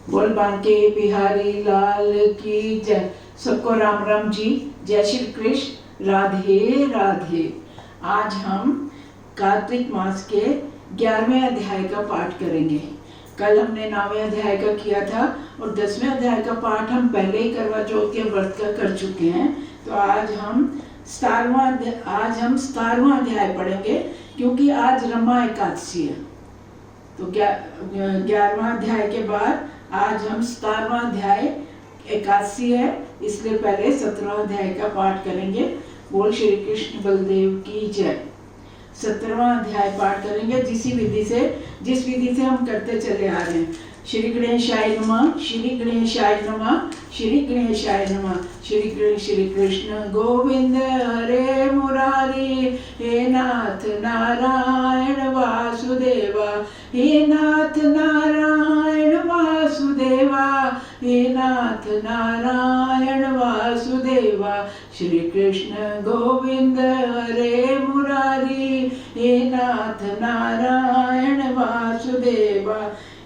बोल बांके बिहारी लाल की जय। सबको राम राम जी, जय श्री कृष्ण, राधे राधे। आज हम कार्तिक मास के 11वें अध्याय का पाठ करेंगे। कल हमने 9वें अध्याय का किया था और 10वें अध्याय का पाठ हम पहले ही करवा चौथ के व्रत का कर चुके हैं। तो आज हम 17वां अध्याय पढ़ेंगे, क्योंकि आज रमा एकादशी है। तो 11वां अध्याय के बाद आज हम 17वां अध्याय एकादशी है, इसलिए पहले 17वां अध्याय का पाठ करेंगे। बोल श्री कृष्ण बलदेव की जय। 17वां अध्याय पाठ करेंगे जिस विधि से हम करते चले आ रहे हैं। श्री गणेशाय नमः, श्री गणेशाय नमः, श्री गणेशाय नमः। श्री कृष्ण गोविंद हरे मुरारी, हे नाथ नारायण वासुदेवा, हे नाथ नारायण वासुदेवा, हे नाथ नारायण वासुदेवा। श्री कृष्ण गोविंद हरे मुरारी, हे नाथ नारायण वासुदेवा।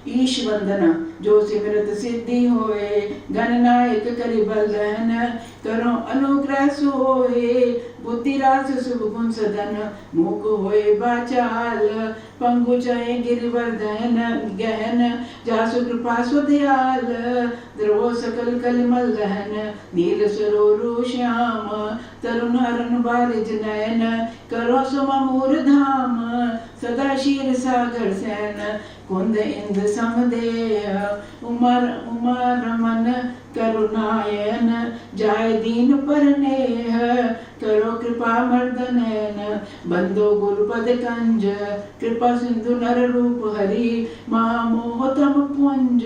ईश वंदना जो सिमरत सिद्धि होए, गणनायक करि बलधन, करो अनुग्रह सोए। बुद्धि रास शुभ गुण सदन, मूक होए बाचाल, पंगु चये गिरिवर्धन गहन, जासु कृपा सुदयाल। द्रवो सकल कलिमल दहन, नील सरोरु श्याम, तरुण अरुण बारिज नयन, करो सुम मूर धाम। सदा क्षीर सागर सैन, कुंद इंद समदेह, उमा रमन करुणायन, जाय दीन पर नेह। करो कृपा मर्दनयन, बंदो गुरुपद कंज, कृपा सिंधु नर रूप हरि, महामोह तम पुंज।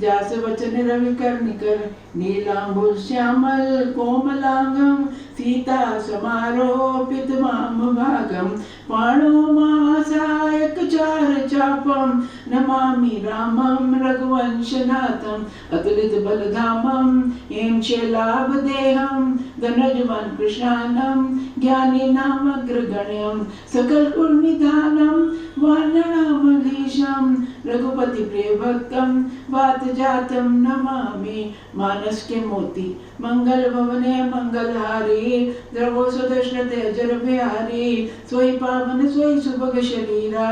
जास वचन रवि कर निकर, नीलांबुल श्यामल कोमलांगम, सीता समारोपित माम भागम। पाणो महासायक चार चापम, नमामि रामम रघुवंशनाथम। अतुलित बलधामम, एं शैलाभ देहम, धनुजवन कृष्णानम, ज्ञानी नाम अग्रगण्यम, सकल कुल निधानम, वानरामधीशम। रघुपति प्रिय भक्तम, वात जातम नमामि। मानस के मोती मंगल भवने मंगलहारी, द्रवो सुदर्शन तेजर बिहारी। सोई पावन सोई सुभग शरीरा,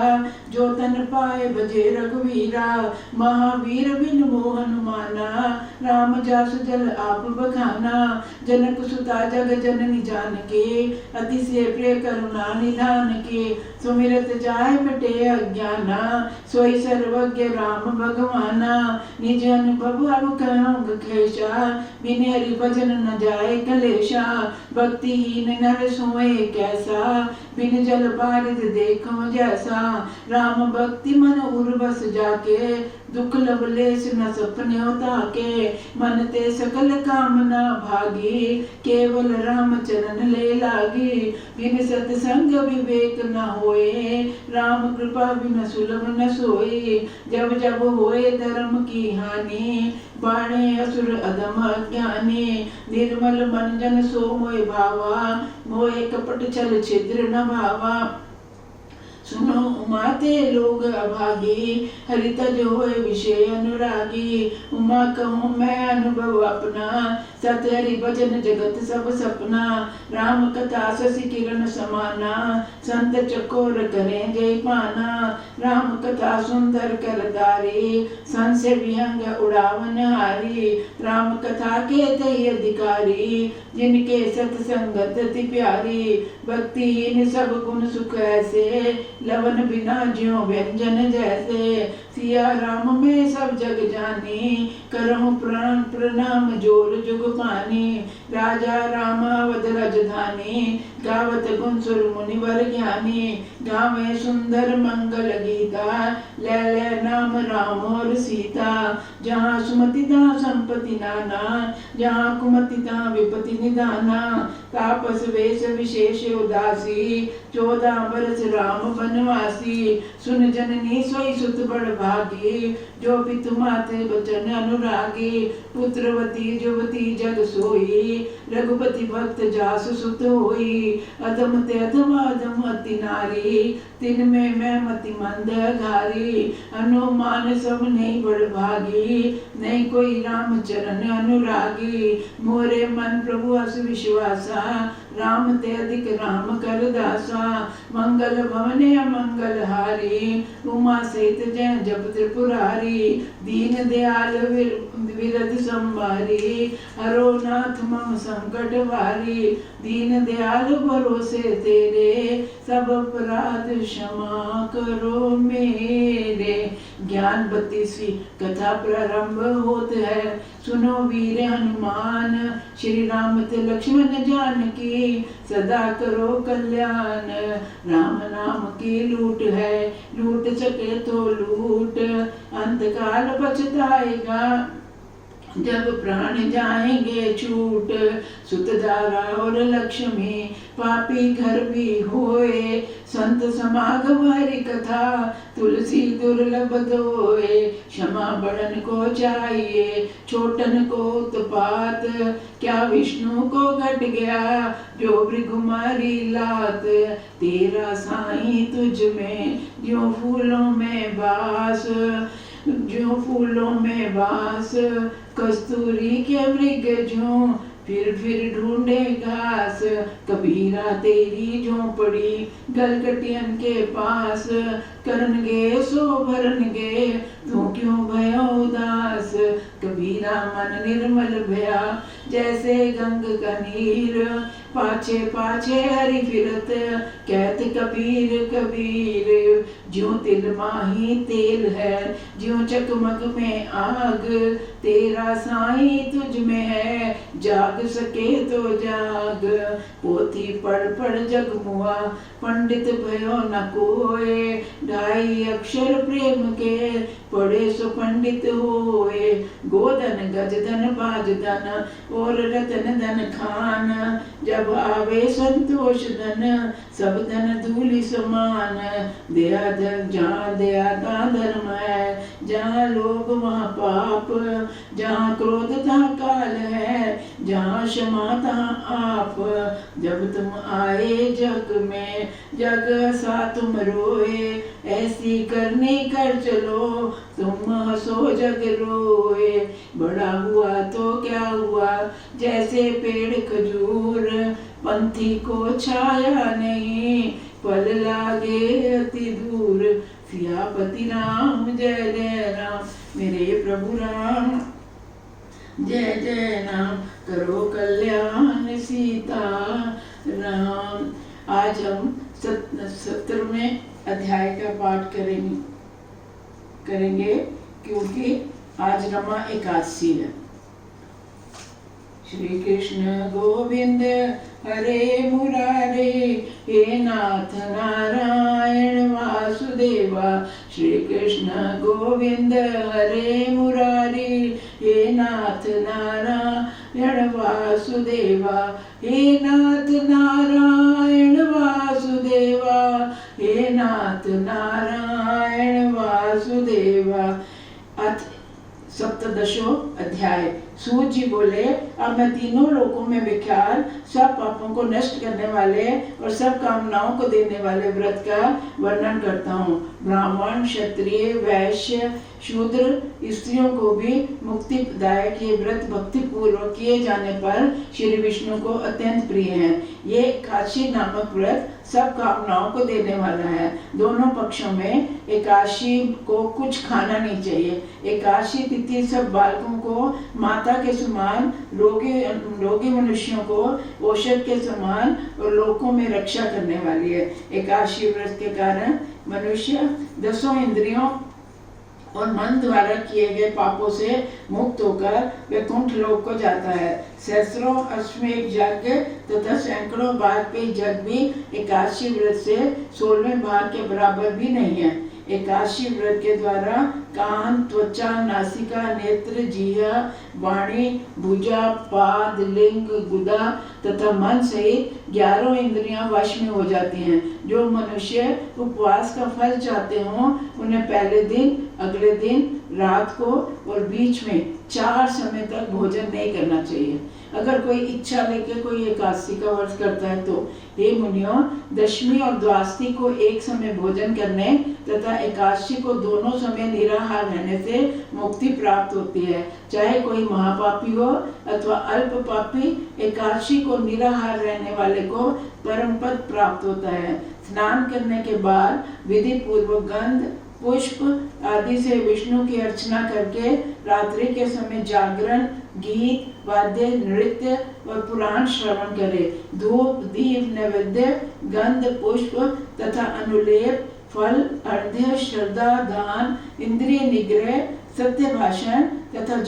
जो तन पाए भजे रघुवीरा। महावीर बिन मोह हनुमाना, राम जासु जल आप बखाना। जनक सुता जग जननी जानकी, अतिशय प्रिय करुणा निधान की। सुमिरत जाय मिटे अज्ञाना, सोई सर्वज्ञ राम भगवाना। निज अनुभव अब कहूँ खेशा, बिन हरि भजन न जाए कलेशा। भक्तिहीन नर सोए कैसा, बिन जल बारिद देखो जैसा। राम भक्ति मन उर्वस जाके, दुख लवलेस न सपने ताके। मन ते सकल कामना भागी, केवल राम चरण ले लागी। बिन सत्संग विवेक न होए, राम कृपा बिन सुलभ न सोई। जब जब होए धर्म की हानि, बाणे असुर अधम अज्ञानी। निर्मल मन जन सो मोहि भावा, मोहे कपट छल छिद्र न भावा। सुनो उमाते लोग अभागी, हरि तज होए विषय अनुरागी। उमा कहूँ मैं अनुभव अपना, सत हरि भजन जगत सब सपना। राम कथा शशि किरण समाना, संत चकोर करें जय पाना। राम कथा सुंदर करदारी, संशय विहंग उड़ावन हारी। राम कथा के तय अधिकारी, जिनके सत्संगत अति प्यारी। भक्तिहीन सब गुण सुख ऐसे, लवन बिना ज्यों व्यंजन जैसे। सिया राम में सब जग जानी, करहूँ प्राण प्रणाम जोर जुग पानी। राजा राम अवध राजधानी, गावत गुण सुर मुनिवर ज्ञानी। गावे सुंदर मंगल गीता, ले ले नाम राम और सीता। जहाँ सुमति तहाँ संपत्ति नाना, जहाँ कुमति तहाँ विपत्ति निदाना। तापस वेश विशेष उदासी, 14 बरस राम बन वनवासी। सुन जननी सोई सुत बड़ भागी, जो पितु माते बचन अनुरागी। पुत्रवती जुवती जग सोई, रघुपति भक्त जासु सुत होई। अधम ते अधम अधम अति नारी, तिन में मैं मति मंद घारी। अनुमान सब नहीं बड़ भागी, नहीं कोई राम चरण अनुरागी। मोरे मन प्रभु अस विश्वासा, राम ते अधिक राम कर दासा। मंगल भवने मंगल हारी, उमा सहित जय जप त्रिपुरारी। दीन दयाल विरद संभारी, हरो नाथ मम संकट भारी। दीन दयाल भरोसे तेरे, सब अपराध क्षमा करो मेरे। ज्ञान 32वीं कथा प्रारंभ होत है। सुनो वीर हनुमान, श्री राम ते लक्ष्मण जानकी। सदा करो कल्याण, राम नाम की लूट है। लूट सके तो लूट, अंत काल पछताएगा, जब प्राण जाएंगे छूट। सुत दारा और लक्ष्मी, पापी घर भी होए। संत समागम हरि कथा, तुलसी दुर्लभ दोए। क्षमा बड़न को चाहिए, छोटन को उत्पात। क्या विष्णु को घट गया, जो भृगुमारी लात। तेरा साईं तुझ में, जो फूलों में बास, जो फूलों में बास। कस्तूरी के मृग जो, फिर ढूंढे घास। कबीरा तेरी झोंपड़ी, गलकटियन के पास। करनगे सो भरनगे, तू क्यों भयो उदास। कबीरा मन निर्मल भया, जैसे गंग का नीर। पाछे पाछे हरि फिरत, कहत कबीर कबीर। ज्यों तिल माही तेल है, ज्यों चकमक में आग। तेरा साईं तुझ में है, जाग सके तो जाग। पोथी पढ़ जग मुआ, पंडित भयो न कोय। ढाई अक्षर प्रेम के, पढ़े सो पंडित होए। गोधन गजधन बाजधन, और रतन धन खान। जब आवे संतोष धन, सब धन धूलि समान। दया धन जहाँ दया का धर्म है, जहाँ लोभ वहाँ पाप। जहाँ क्रोध तहाँ काल है, जहाँ क्षमा तहाँ आप। जब तुम आए जग में, जग सा तुम रोए। ऐसी करनी कर चलो, तुम हंसो जग रोए। बड़ा हुआ तो क्या हुआ, जैसे पेड़ खजूर। पंथी को छाया नहीं, पल लागे अति दूर। सियापति राम जय जय राम, मेरे प्रभु राम जय जय राम। करो कल्याण सीता राम। आज हम 17वें अध्याय का पाठ करेंगे क्योंकि आज रमा एकादशी है। श्री कृष्ण गोविंद हरे मुरारे, हे नाथ नारायण वासुदेवा। श्री कृष्ण गोविंद हरे मुरारे, हे नाथ नारायण वासुदेवा। हे नाथ नारायण वासुदेवा, हे नाथ नारायण वासुदेवा। अथ 17वां अध्याय। सूत जी बोले, अब मैं तीनों लोकों में विख्यात, सब पापों को नष्ट करने वाले और सब कामनाओं को देने वाले व्रत का वर्णन करता हूँ। ब्राह्मण, क्षत्रिय, वैश्य, शूद्र स्त्रियों को भी मुक्तिदायक ये व्रत भक्ति पूर्वक किए जाने पर श्री विष्णु को अत्यंत प्रिय है। ये एकादशी नामक व्रत सब कामनाओं को देने वाला है। दोनों पक्षों में एकादशी को कुछ खाना नहीं चाहिए। एकादशी तिथि सब बालकों को माता के समान, रोगी मनुष्यों को औषध के समान और लोकों में रक्षा करने वाली है। एकादशी व्रत के कारण मनुष्य 10 इंद्रियों और मन द्वारा किए गए पापों से मुक्त होकर वैकुंठ लोक को जाता है। सहस्रों अश्वमेध यज्ञ तथा सैकड़ों वाजपेयी यज्ञ भी एकादशी व्रत से 16वें भाग के बराबर भी नहीं है। एकादशी व्रत के द्वारा कान, त्वचा, नासिका, नेत्र, जिह्वा, वाणी, भुजा, पाद, लिंग, गुदा तथा मन सहित 11 इंद्रियां वश में हो जाती हैं। जो मनुष्य उपवास का फल चाहते हों उन्हें पहले दिन, अगले दिन, रात को और बीच में 4 समय तक भोजन नहीं करना चाहिए। अगर कोई इच्छा लेके कोई एकादशी का व्रत करता है तो हे मुनियों, दशमी और द्वादशी को एक समय भोजन करने तथा एकादशी को दोनों समय निराहार रहने से मुक्ति प्राप्त होती है। चाहे कोई महापापी हो अथवा अल्प पापी, एकादशी को निराहार रहने वाले को परम पद प्राप्त होता है। स्नान करने के बाद विधि पूर्वक गंध, पुष्प आदि से विष्णु की अर्चना करके रात्रि के समय जागरण, गीत, वाद्य, नृत्य और पुराण श्रवण करे। धूप, दीप, नैवेद्य, गंध, पुष्प तथा अनुलेप, फल, अर्घ्य, श्रद्धा, दान, इंद्रिय निग्रह, सत्य भाषण तथा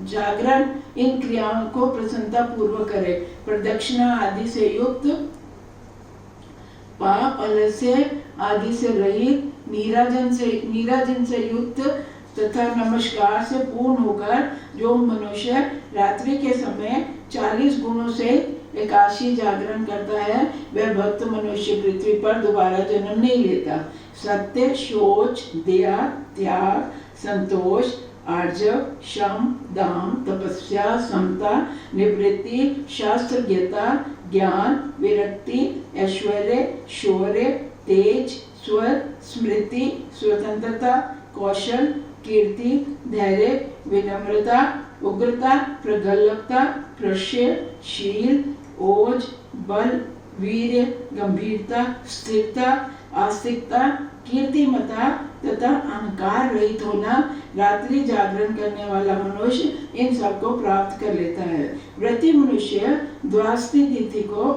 जागरण इन क्रियाओं को प्रसन्नता पूर्वक करे। प्रदक्षिणा आदि से युक्त, पाप अलस्य आदि से रहित, नीराजन से युक्त तथा नमस्कार से पूर्ण होकर जो मनुष्य रात्रि के समय 40 गुणों से एकादशी जागरण करता है वह भक्त मनुष्य पृथ्वी पर दोबारा जन्म नहीं लेता। सत्य, शौच, दया, त्याग, संतोष, आर्जव, शम, दाम, तपस्या, समता, निवृत्ति, शास्त्र ज्ञता, ज्ञान, विरक्ति, ऐश्वर्य, शौर्य, तेज, स्वर, स्मृति, स्वतंत्रता, कौशल, कीर्ति, धैर्य, विनम्रता, उग्रता, प्रगल्भता, प्रशय, शील, ओज, बल, वीर्य, गंभीरता, स्थिरता, आस्तिकता, कीर्तिमता तथा अहंकार रहित होना रात्रि जागरण करने वाला मनुष्य इन सब को प्राप्त कर लेता है। व्रती मनुष्य द्वादशी तिथि को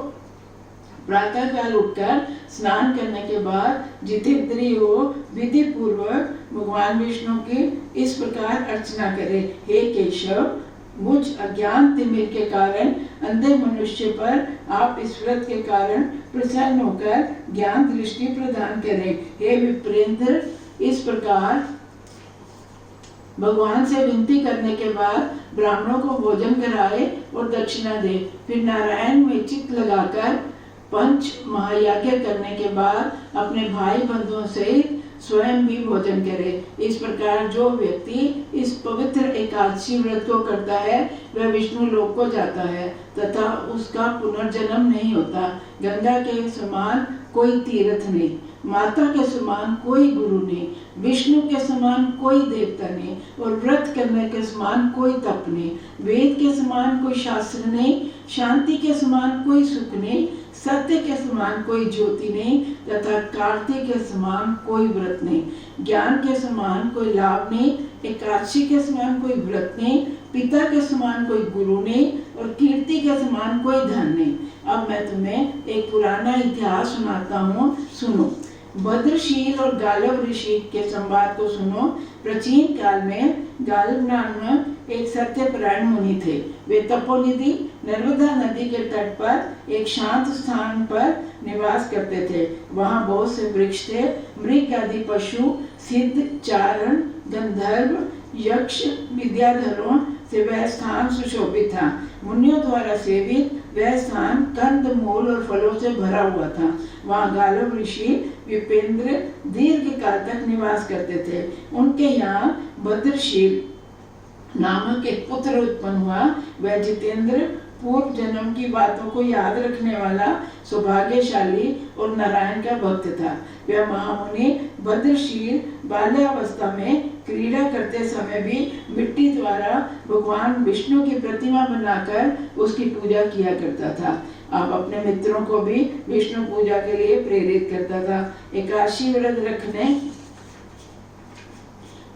प्रातः काल उठकर स्नान करने के बाद जितेंद्रिय हो विधि पूर्वक भगवान विष्णु की इस प्रकार अर्चना करे। हे केशव, मुझ अज्ञान तिमिर के कारण अंधे मनुष्य पर आप इस व्रत के कारण प्रसन्न होकर ज्ञान दृष्टि प्रदान करें। हे विप्रेंद्र, इस प्रकार भगवान से विनती करने के बाद ब्राह्मणों को भोजन कराए और दक्षिणा दे। फिर नारायण में चित्त लगाकर पंच महायज्ञ करने के बाद अपने भाई बंधुओं सहित स्वयं भी भोजन करे। इस प्रकार जो व्यक्ति इस पवित्र एकादशी व्रत को करता है वह विष्णु लोक को जाता है तथा उसका पुनर्जन्म नहीं होता। गंगा के समान कोई तीर्थ नहीं, माता के समान कोई गुरु नहीं, विष्णु के समान कोई देवता नहीं और व्रत करने के समान कोई तप नहीं, वेद के समान कोई शास्त्र नहीं, शांति के समान कोई सुख नहीं, सत्य के समान कोई ज्योति नहीं तथा कार्तिक के समान कोई व्रत नहीं, ज्ञान के समान कोई लाभ नहीं, एकादशी के समान कोई व्रत नहीं, पिता के समान कोई गुरु नहीं और कीर्ति के समान कोई धन नहीं। अब मैं तुम्हें एक पुराना इतिहास सुनाता हूँ, सुनो। भद्रशील और गालव ऋषि के संवाद को सुनो। प्राचीन काल में गालव नामक एक सत्यपरायण मुनि थे। वे तपोनिधि नर्मदा नदी के तट पर एक शांत स्थान पर निवास करते थे। वहाँ बहुत से वृक्ष थे, मृग आदि पशु, सिद्ध, चारण, गंधर्व, यक्ष, विद्याधरों से वह स्थान सुशोभित था। मुनियों द्वारा सेवित वह स्थान कंद मूल और फलों से भरा हुआ था। वहाँ गालव ऋषि विपेंद्र दीर्घ काल तक निवास करते थे। उनके यहाँ भद्रशील नामक एक पुत्र उत्पन्न हुआ। वह जितेंद्र पूर्व जन्म की बातों को याद रखने वाला सौभाग्यशाली और नारायण का भक्त था। वह महामुनि भद्रशील बाल्यावस्था में क्रीड़ा करते समय भी मिट्टी द्वारा भगवान विष्णु की प्रतिमा बनाकर उसकी पूजा किया करता था। अब अपने मित्रों को भी विष्णु पूजा के लिए प्रेरित करता था। एकादशी व्रत रखने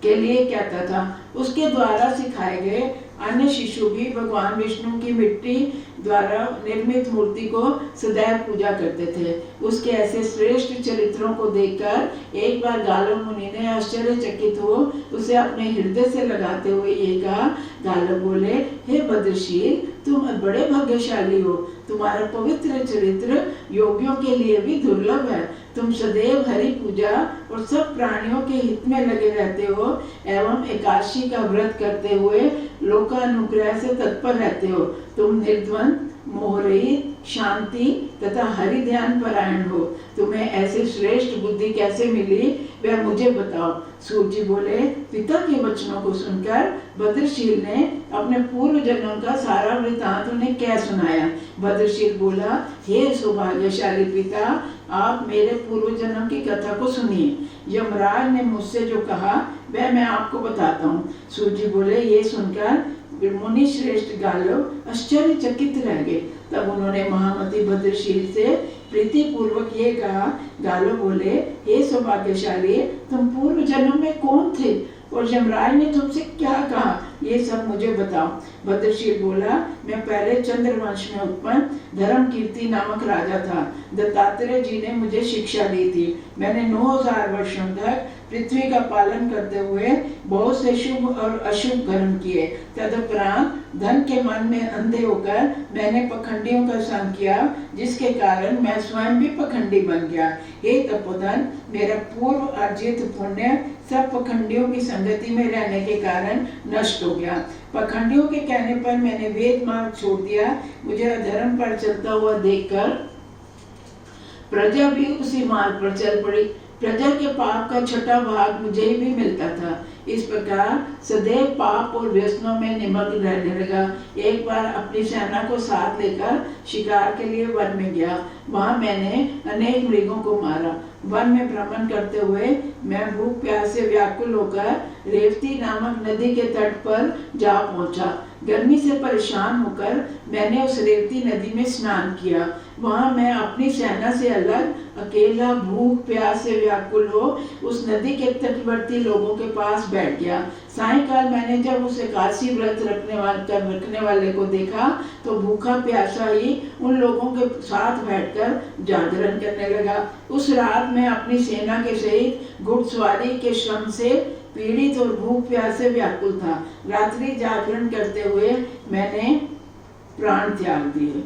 के लिए कहता था। उसके द्वारा सिखाए गए अन्य शिशु भी भगवान विष्णु की मिट्टी द्वारा निर्मित मूर्ति को सदैव पूजा करते थे। उसके ऐसे श्रेष्ठ चरित्रों को देखकर एक बार गालव मुनि ने आश्चर्यचकित हो उसे अपने हृदय से लगाते हुए ये कहा। गालव बोले, हे भद्रशील, तुम बड़े भाग्यशाली हो। तुम्हारा पवित्र चरित्र योगियों के लिए भी दुर्लभ है। तुम सदैव हरि पूजा और सब प्राणियों के हित में लगे रहते हो एवं एकादशी का व्रत करते हुए लोकानुग्रह से तत्पर रहते हो। तुम निर्द्वंद मोहरहित, शांति तथा हरि ध्यान परायण हो। तुम्हें ऐसी श्रेष्ठ बुद्धि कैसे मिली, वह मुझे बताओ। सूत जी बोले, पिता के वचनों को सुनकर भद्रशील ने अपने पूर्व जन्म का सारा वृतांत उन्हें कह सुनाया। भद्रशील बोला, हे सौभाग्यशाली पिता, आप मेरे पूर्व जन्म की कथा को सुनिए। यमराज ने मुझसे जो कहा वह मैं आपको बताता हूँ। सूत जी बोले, ये सुनकर मुनि श्रेष्ठ गालो आश्चर्यचकित रह गए। तब उन्होंने महामती भद्रशील से प्रीति पूर्वक ये कहा। गालो बोले, हे सौभाग्यशाली, तुम पूर्व जन्म में कौन थे और यमराज ने तुमसे क्या कहा, ये सब मुझे बताओ। भद्रशील बोला, मैं पहले चंद्रवंश में उत्पन्न धर्मकीर्ति नामक राजा था। दत्तात्रेय जी ने मुझे शिक्षा दी थी। मैंने 9000 वर्षों तक पृथ्वी का पालन करते हुए बहुत से शुभ और अशुभ कर्म किए। तदुपरांत धन के मन में अंधे होकर मैंने पखंडियों का संग किया, जिसके कारण मैं स्वयं भी पखंडी बन गया। हे तपोधन, मेरा पूर्व अर्जित पुण्य सब पखंडियों की संगति में रहने के कारण नष्ट हो गया। पखंडियों के कहने पर मैंने वेद मार्ग छोड़ दिया। मुझे अधर्म पर चलता हुआ देखकर प्रजा भी उसी मार्ग पर चल पड़ी। प्रजा के पाप का छठा भाग मुझे भी मिलता था। इस प्रकार सदैव पाप और व्यसनों में निमग्न रहने लगा। एक बार अपनी सेना को साथ लेकर शिकार के लिए वन में गया। वहां मैंने अनेक मृगों को मारा। वन में भ्रमण करते हुए मैं भूख प्यास से व्याकुल होकर रेवती नामक नदी के तट पर जा पहुंचा। गर्मी से परेशान होकर मैंने उस रेवती नदी में स्नान किया। वहां मैं अपनी सेना से अलग अकेला भूख प्यास से व्याकुल हो उस नदी के तटवर्ती लोगों के पास बैठ गया। सायंकाल मैंने जब उस एकादशी व्रत रखने वाले को देखा तो भूखा प्यासा ही उन लोगों के साथ बैठकर जागरण करने लगा। उस रात मैं अपनी सेना के सहित घुड़सवारी के श्रम से पीड़ित और भूख प्यास से व्याकुल था। रात्रि जागरण करते हुए मैंने प्राण त्याग दिए।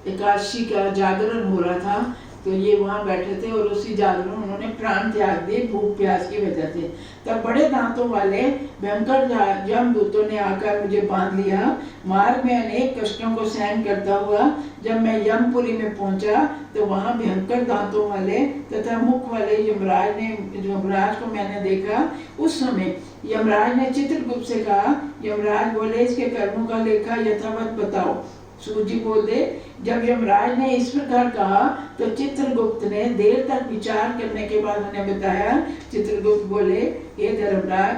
एकादशी का जागरण हो रहा था तो ये वहां बैठे थे और उसी जागरण उन्होंने प्राण त्याग दिए भूख प्यास की वजह से। तब बड़े दांतों वाले भयंकर यमदूतों ने आकर मुझे बांध लिया। मार्ग में अनेक कष्टों को सहन करता हुआ जब मैं यमपुरी में पहुंचा तो वहां भयंकर दांतों वाले तथा मुख वाले यमराज को मैंने देखा। उस समय यमराज ने चित्रगुप्त से कहा, यमराज बोले, इसके कर्मों का लेखा यथावत बताओ। सूत जी बोले, जब यमराज ने इस प्रकार कहा तो चित्रगुप्त ने देर तक विचार करने के बाद उन्हें बताया। चित्रगुप्त बोले, हे धर्मराज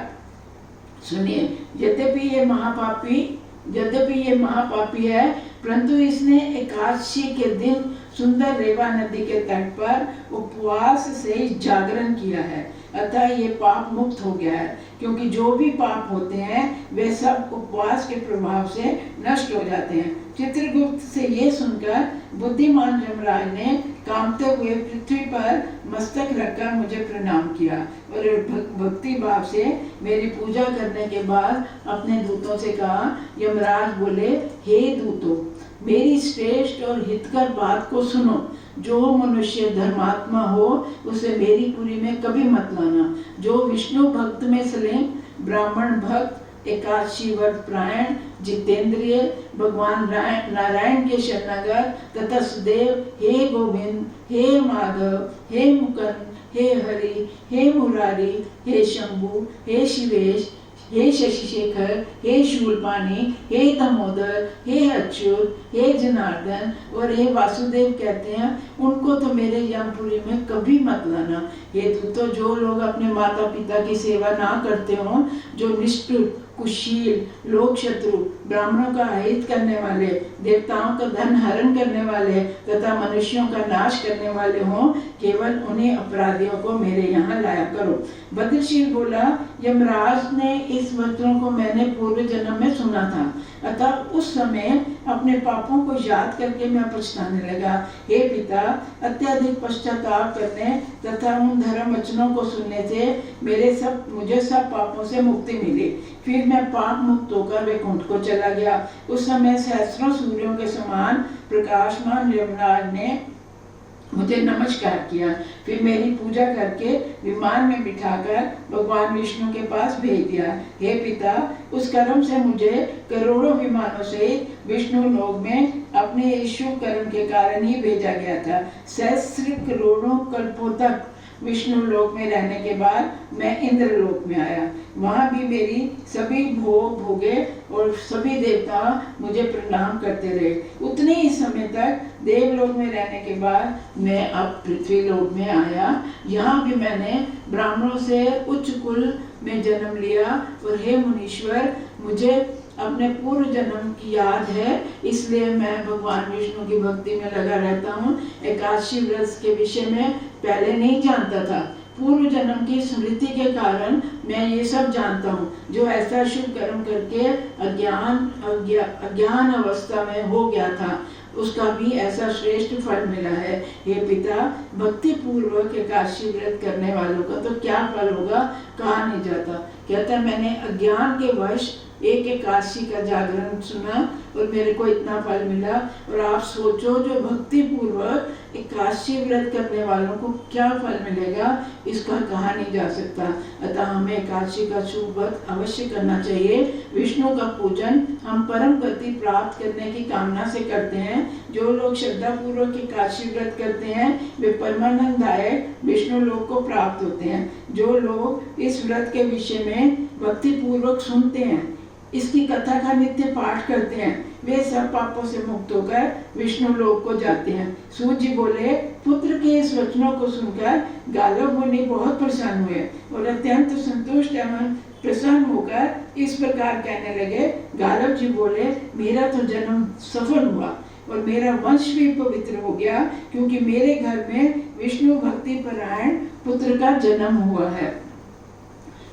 सुनिए, यद्यपि ये महापापी है, परंतु इसने एकादशी के दिन सुंदर रेवा नदी के तट पर उपवास से जागरण किया है, अतः ये पाप मुक्त हो गया है। क्योंकि जो भी पाप होते हैं वे सब उपवास के प्रभाव से नष्ट हो जाते हैं। चित्रगुप्त से ये सुनकर बुद्धिमान यमराज ने कांपते हुए पृथ्वी पर मस्तक रखकर मुझे प्रणाम किया और भक्ति भाव से मेरी पूजा करने के बाद अपने दूतों से कहा। यमराज बोले, हे दूतों, मेरी श्रेष्ठ और हितकर बात को सुनो। जो मनुष्य धर्मात्मा हो उसे मेरी पुरी में कभी मत लाना। जो विष्णु भक्त में सलीम, ब्राह्मण भक्त, एकादशी व्रत प्रायण, जितेंद्रिय, भगवान नारायण के शरणागत तथा सदैव हे गोविंद, हे माधव, हे मुकुंद, हे हरि, हे मुरारी, हे शंभु, हे शिवेश, हे शशिशेखर, हे शूलपाणी, हे दामोदर, हे अच्युत, हे जनार्दन और हे वासुदेव कहते हैं, उनको तो मेरे यमपुरी में कभी मत लाना। ये तो जो लोग अपने माता पिता की सेवा ना करते हों, जो निष्ठुर, कुशील, लोक शत्रु, ब्राह्मणों का अहित करने वाले, देवताओं का धन हरण करने वाले तथा मनुष्यों का नाश करने वाले हों, केवल उन्हीं अपराधियों को मेरे यहाँ लाया करो। भद्रशील बोला, यमराज ने इस वचनों को मैंने पूर्व जन्म में सुना था, अतः उस समय अपने पापों को याद करके मैं पछताने लगा। हे पिता, अत्यधिक पश्चाताप करने तथा उन धर्म वचनों को सुनने से मुझे सब पापों से मुक्ति मिली। फिर मैं पाप मुक्त होकर वैकुंठ को चला गया। उस समय सहस्रों सूर्यों के समान प्रकाशमान यमराज ने मुझे नमस्कार किया। फिर मेरी पूजा करके विमान में बिठाकर भगवान विष्णु के पास भेज दिया। हे पिता, उस कर्म से मुझे करोड़ों विमानों से विष्णु लोक में अपने इस शुभ कर्म के कारण ही भेजा गया था। सहस्त्र करोड़ों कल्पों तक विष्णु लोक में रहने के बाद मैं इंद्र लोक में आया। वहाँ भी मेरी सभी भोग भोगे और सभी देवता मुझे प्रणाम करते रहे। उतने ही समय तक देवलोक में रहने के बाद मैं अब पृथ्वी लोक में आया। यहाँ भी मैंने ब्राह्मणों से उच्च कुल में जन्म लिया। और हे मुनीश्वर, मुझे अपने पूर्व जन्म की याद है, इसलिए मैं भगवान विष्णु की भक्ति में लगा रहता हूँ। एकादशी व्रत के विषय में पहले नहीं जानता था। पूर्व जन्म की स्मृति के कारण मैं ये सब जानता हूँ। जो ऐसा शुभ कर्म करके अज्ञान अवस्था में हो गया था, उसका भी ऐसा श्रेष्ठ फल मिला है। हे पिता, भक्ति पूर्वक एकादशी व्रत करने वालों का तो क्या फल होगा, कहा नहीं जाता। कहता मैंने अज्ञान के वश एक एकादशी का जागरण सुना और मेरे को इतना फल मिला। और आप सोचो, जो भक्ति पूर्वक एकादशी व्रत करने वालों को क्या फल मिलेगा, इसका कहा नहीं जा सकता। अतः हमें एकादशी का शुभ व्रत अवश्य करना चाहिए। विष्णु का पूजन हम परम गति प्राप्त करने की कामना से करते हैं। जो लोग श्रद्धा पूर्वक एकादशी व्रत करते हैं, वे परमानंददायक विष्णु लोक को प्राप्त होते हैं। जो लोग इस व्रत के विषय में भक्ति पूर्वक सुनते हैं, इसकी कथा का नित्य पाठ करते हैं, वे सब पापों से मुक्त होकर विष्णु लोक को जाते हैं। सूत जी बोले, पुत्र के इस वचनों को सुनकर गालव मुनि बहुत प्रसन्न हुए और अत्यंत संतुष्ट एवं प्रसन्न होकर इस प्रकार कहने लगे। गालव जी बोले, मेरा तो जन्म सफल हुआ और मेरा वंश भी पवित्र हो गया, क्योंकि मेरे घर में विष्णु भक्ति परायण पुत्र का जन्म हुआ है।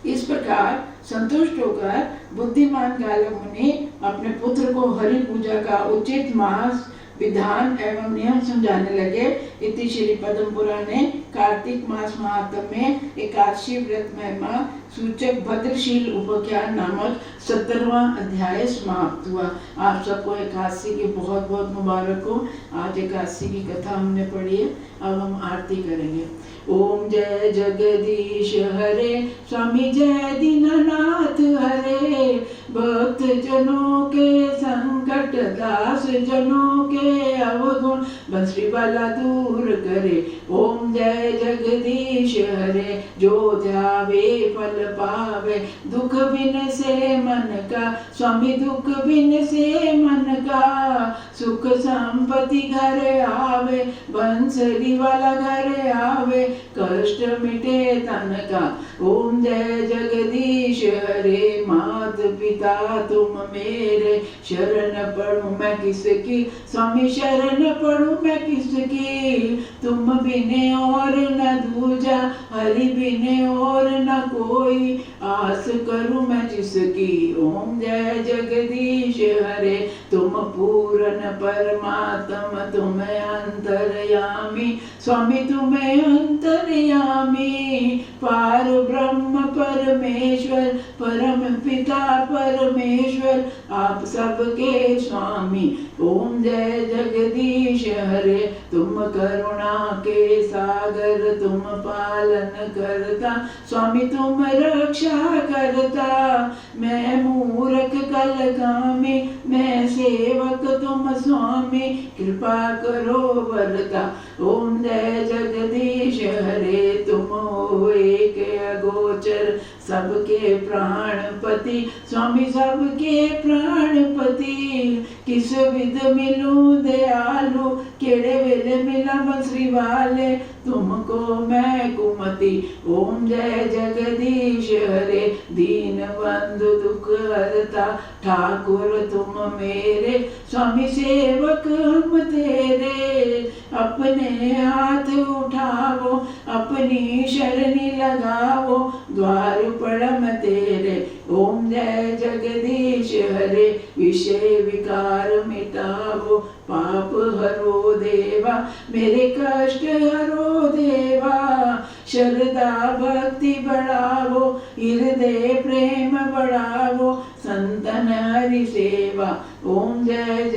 इस प्रकार संतुष्ट होकर बुद्धिमान गालव मुनि अपने पुत्र को हरि पूजा का उचित मास विधान एवं नियम समझाने लगे। इति श्री पद्म पुराणे कार्तिक मास महात्म्य में एकादशी व्रत महिमा सूचक भद्रशील उपाख्यान नामक 17वां अध्याय समाप्त हुआ। आप सबको एकादशी की बहुत बहुत मुबारक हो। आज एकादशी की कथा हमने पढ़ी है, अब हम आरती करेंगे। ओम जय जगदीश हरे, स्वामी जय दीननाथ हरे, भक्त जनों के संकट, दास जनों के अवगुण, बंसरी वाला दूर करे। ओम जय जगदीश हरे, जो ध्यावे फल पावे, दुख बिन से मन का, स्वामी दुख बिन से मन का, सुख संपत्ति घर आवे, बंसरी वाला घर आवे, कष्ट मिटे तन का। ओम जय जगदीश हरे, मात पिता तुम मेरे, शरण पढ़ूं मैं किसकी, स्वामी शरण पढ़ूं मैं किसकी, तुम बिने और न दूजा, हरि बिने और न कोई, आस करूं मैं जिसकी। ओम जय जगदीश हरे, तुम पूर्ण परमात्मा, तुम अंतर्यामी, स्वामी तुम अंतर्यामी, पार ब्रह्म परमेश्वर, परम पिता परमेश्वर, आप सबके स्वामी। ओम जय जगदीश हरे, तुम करुणा के सागर, तुम पालन करता, स्वामी तुम रक्षा करता, मैं मूर्ख कलगामी, मैं सेवक तुम स्वामी, कृपा करो वरता। ओम जय जगदीश हरे, तुम हो एक अगोचर, सबके प्राणपति, स्वामी सबके प्राणपति, किस विध मिलूं दयालु, केड़े वेले मिला बंसरी वाले, तुमको मैं कुमति। ओम जय जगदीश हरे, दीन बंधु दुख हरता, ठाकुर तुम मेरे, स्वामी सेवक हम तेरे, अपने हाथ उठावो, अपनी शरणी लगावो, द्वार पड़म तेरे। ओम जय जगदीश हरे, विषय विकार मिटावो, पाप हरो देवा, मेरे कष्ट हरो देवा, श्रद्धा भक्ति बढ़ावो, हृदय प्रेम बढ़ावो, संतन हरि सेवा। ओम जय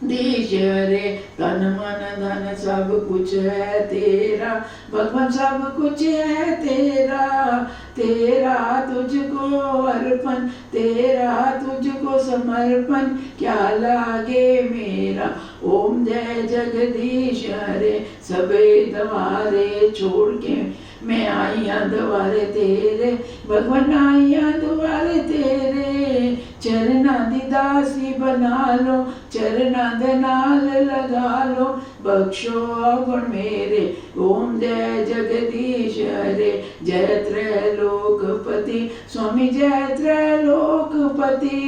रे तन मन धन सब कुछ है तेरा, भगवान सब कुछ है तेरा, तेरा तुझको अर्पण, तेरा तुझको समर्पण, क्या लागे मेरा। ओम जय जगदीश हरे, सबे द्वारे छोड़ के मैं आईया द्वारे तेरे, भगवान आईया द्वारे तेरे, चरना दी दासी बना लो, चरना दे नाल लगा लो, बख्शो अवगुण मेरे। ओम जय जगदीश हरे, जय त्रैलोकपति स्वामी जय त्रैलोकपति,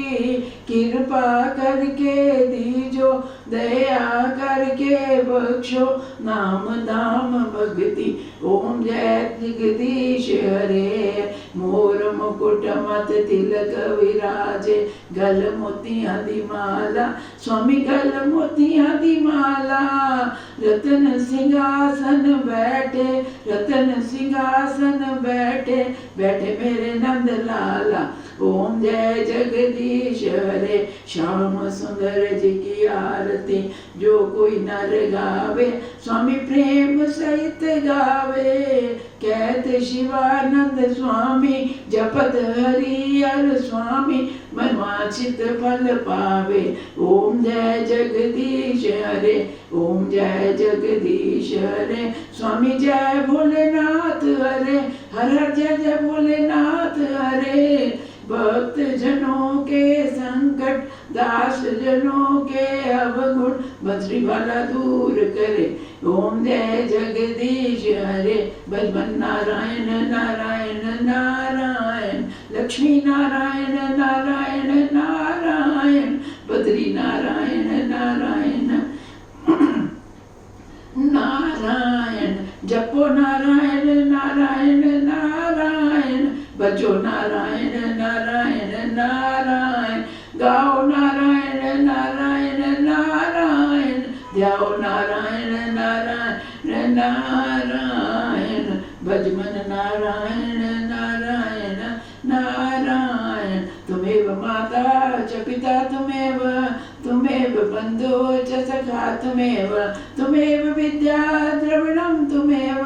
कृपा करके दीजो, दया करके बख्शो, नाम दाम भक्ति। ओम जय जगदीश हरे, मोर मुकुट मत तिलक विराजे, गल मोतियां दी माला स्वामी गल मोतियां दी माला, रतन सिंहासन बैठे, रतन सिंहासन बैठे, बैठे मेरे नंद लाला। ओम जय जगदीश हरे, श्याम सुंदर जी की आरती जो कोई नर गावे, स्वामी प्रेम सहित गावे, कहते शिवानंद स्वामी, जपत हरिहर स्वामी, मनवांछित फल पावे। ओम जय जगदीश हरे, ओम जय जगदीश हरे, स्वामी जय भोलेनाथ हरे, हर हर जय जय भोलेनाथ हरे, भक्त जनों के संकट, दास जनों के अवगुण, बद्री वाला दूर करे। ओम जय जगदीश हरे, भगवान नारायण नारायण नारायण, लक्ष्मी नारायण नारायण नारायण, बद्री नारायण नारायण नारायण, जपो नारायण नारायण नारायण, बजो नारायण नारायण नारायण, गाओ नारायण नारायण नारायण, ध्याओ नारायण नारायण नारायण, भजमन नारायण नारायण नारायण। तुमेव माता च पिता तुमेव, तुमेव बन्धो च सखा तुमेव, तुमेव विद्या द्रविणं तुमेव,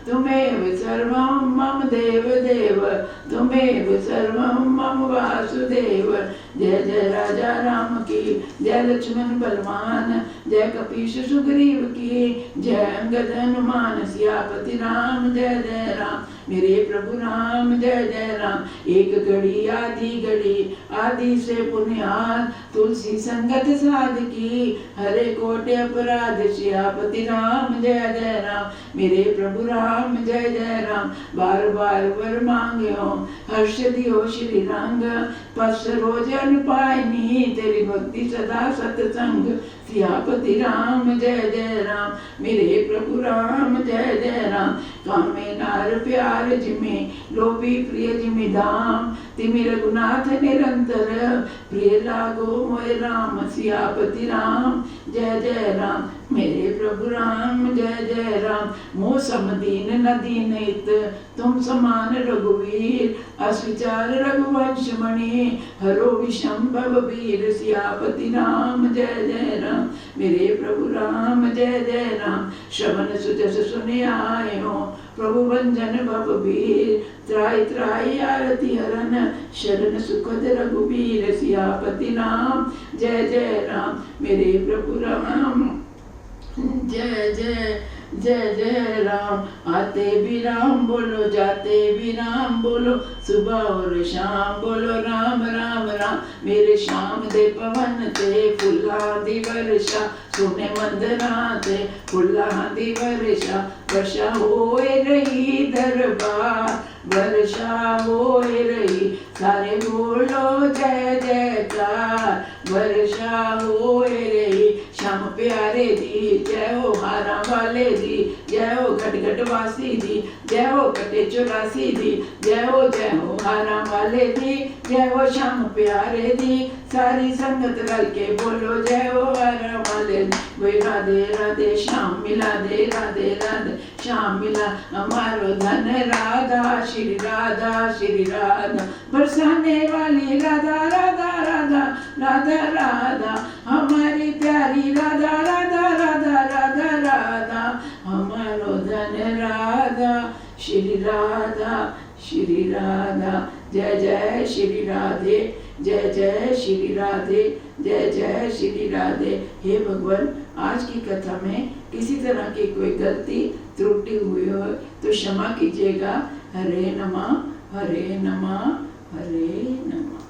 तुमेव सर्वं मम देव देव, तुमेव सर्वं मम वासुदेव। जय जय राजा राम की, जय लक्ष्मण बलवान, जय कपीश सुग्रीव की, जय अंगद हनुमान सियापति राम, जय जय राम मेरे प्रभु राम, जय जय राम। एक घड़ी आदि से पुण्याद, तुलसी संगत साध की, हरे कोटि अपराध सियापति राम, जय जय राम मेरे प्रभु राम, जय जय राम। बार बार वर मांग्यो, हर्ष दियो श्री रंग, पस रोज अनुपायनी, तेरी भक्ति सदा सतसंग, सियापति राम, जय जय राम मेरे प्रभु राम, जय जय राम। कामे नार प्यार जिमे, लोभी प्रिय जिमि धाम, तिमि रघुनाथ निरंतर, प्रिय लागो मोय राम, सियापति राम, जय जय राम मेरे प्रभु राम, जय जय राम। मोह समदीन न दीन हित, तुम समान रघुवीर, अस्विचार रघुवंश मणि, हरो विषम भव वीर, सियापति राम, जय जय राम मेरे प्रभु राम, जय जय राम। श्रवण सुजस सुने आए हो, प्रभु भंजन भव वीर, त्राहि त्राहि आरती हरन, शरण सुखद रघुवीर, सियापति राम, जय जय राम मेरे प्रभु राम, जय जय जय जय राम। आते भी राम बोलो, जाते भी राम बोलो, सुबह और शाम बोलो राम राम राम। मेरे श्याम दे पवन ते फुल्लां दी वर्षा, सुने मंदरां ते फुल्लां दी वर्षा, वर्षा होए रही दरबार, वर्षा होए रही, सारे बोलो जय जयकार, वर्षा होए रही। श्याम प्यारे दी जय हो, हारा वाले दी जय हो, घट घट वासी दी जय हो, कटे 84 दी जय हो, हारा वाले दी जय हो, श्याम प्यारे दी। सारी संगत रल के बोलो जय हो, हारा वाले दी। वही राधे राधे श्याम मिला दे, राधे राधे श्याम मिला हमारो धन, राधा श्री राधा श्री राधा, बरसाने वाली राधा राधा राधा राधा राधा हमारी प्यारी राधा राधा राधा राधा राधा हमारो धन राधा श्री राधा श्री राधा। जय जय श्री राधे, जय जय श्री राधे, जय जय श्री राधे। हे भगवान, आज की कथा में किसी तरह की कोई गलती त्रुटि हुई हो तो क्षमा कीजिएगा। हरे नमः, हरे नमः, हरे नमः।